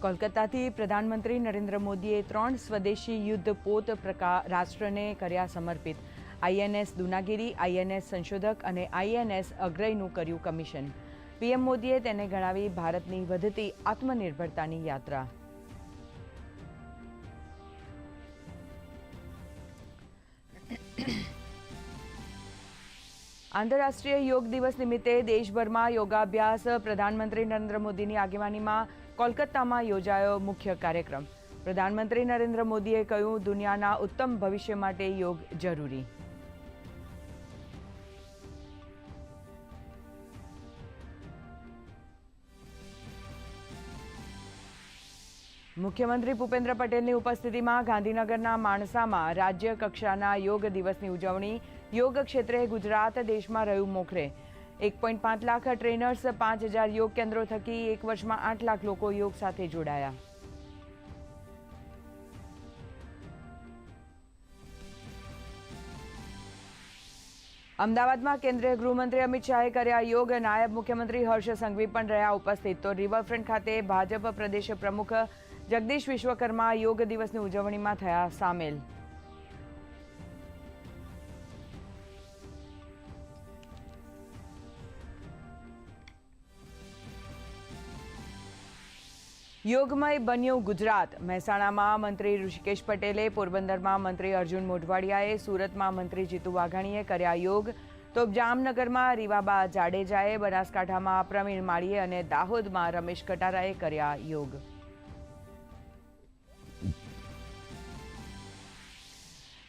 કોલકાતાથી પ્રધાનમંત્રી નરેન્દ્ર મોદીએ 3 સ્વદેશી યુદ્ધપોત રાષ્ટ્રને કર્યા સમર્પિત. આઈએનએસ દુનાગીરી, આઈએનએસ સંશોધક અને આઈએનએસ અગ્રયનું કર્યું કમિશન. પીએમ મોદીએ તેને ગણાવી ભારતની વધતી આત્મનિર્ભરતાની યાત્રા. આંતરરાષ્ટ્રીય યોગ દિવસ નિમિત્તે દેશભરમાં યોગાભ્યાસ. પ્રધાનમંત્રી નરેન્દ્ર મોદીની આગેવાનીમાં કોલકાતામાં યોજાયો મુખ્ય કાર્યક્રમ. પ્રધાનમંત્રી નરેન્દ્ર મોદીએ કહ્યું, દુનિયાના ઉત્તમ ભવિષ્ય માટે યોગ જરૂરી. મુખ્યમંત્રી ભૂપેન્દ્ર પટેલની ઉપસ્થિતિમાં ગાંધીનગરના માણસામાં રાજ્ય કક્ષાના યોગ દિવસની ઉજવણી. યોગ ક્ષેત્રે ગુજરાત દેશમાં રહ્યું મોખરે. 1.5 લાખ ટ્રેનર્સ, 5000 યોગ કેન્દ્રો થકી એક વર્ષમાં 8 લાખ લોકો યોગ સાથે જોડાયા. અમદાવાદમાં કેન્દ્રીય ગૃહમંત્રી અમિત શાહે કર્યા યોગ. નાયબ મુખ્યમંત્રી હર્ષ સંઘવી પણ રહ્યા ઉપસ્થિત. તો રિવરફ્રન્ટ ખાતે ભાજપ પ્રદેશ પ્રમુખ જગદીશ વિશ્વકર્મા યોગ દિવસની ઉજવણીમાં થયા સામેલ. યોગમય બન્યું ગુજરાત. મહેસાણામાં મંત્રી ઋષિકેશ પટેલે, પોરબંદરમાં મંત્રી અર્જુન મોઢવાડિયાએ, સુરતમાં મંત્રી જીતુ વાઘાણીએ કર્યા યોગ. તો જામનગરમાં રીવાબા જાડેજાએ, બનાસકાંઠામાં પ્રવીણ માળીએ અને દાહોદમાં રમેશ કટારાએ કર્યા યોગ.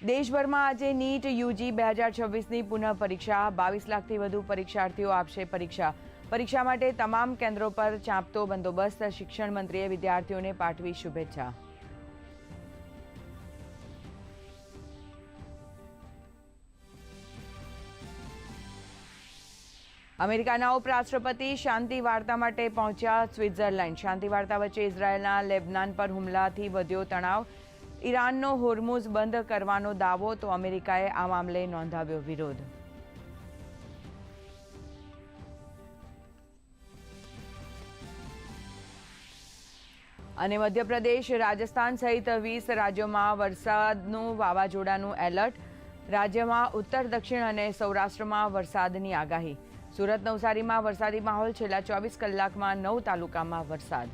દેશભરમાં આજે નીટ યુજી 2026ની પુનઃ પરીક્ષા. 22 લાખથી વધુ પરીક્ષાર્થીઓ આપશે પરીક્ષા. પરીક્ષા માટે તમામ કેન્દ્રો પર ચાંપતો બંદોબસ્ત. શિક્ષણ મંત્રીએ વિદ્યાર્થીઓને પાઠવી શુભેચ્છા. અમેરિકાના ઉપરાષ્ટ્રપતિ શાંતિ વાર્તા માટે પહોંચ્યા સ્વિટ્ઝરલેન્ડ. શાંતિ વાર્તા વચ્ચે ઇઝરાયેલના લેબનાન પર હુમલાથી વધ્યો તણાવ. ઈરાનનો હોર્મુઝ બંધ કરવાનો દાવો, તો અમેરિકાએ આ મામલે નોંધાવ્યો વિરોધ. અને મધ્યપ્રદેશ, રાજસ્થાન સહિત 20 રાજ્યોમાં વરસાદનું વાવાઝોડાનું એલર્ટ. રાજ્યમાં ઉત્તર, દક્ષિણ અને સૌરાષ્ટ્રમાં વરસાદની આગાહી. સુરત, નવસારીમાં વરસાદી માહોલ. છેલ્લા 24 કલાકમાં 9 તાલુકામાં વરસાદ.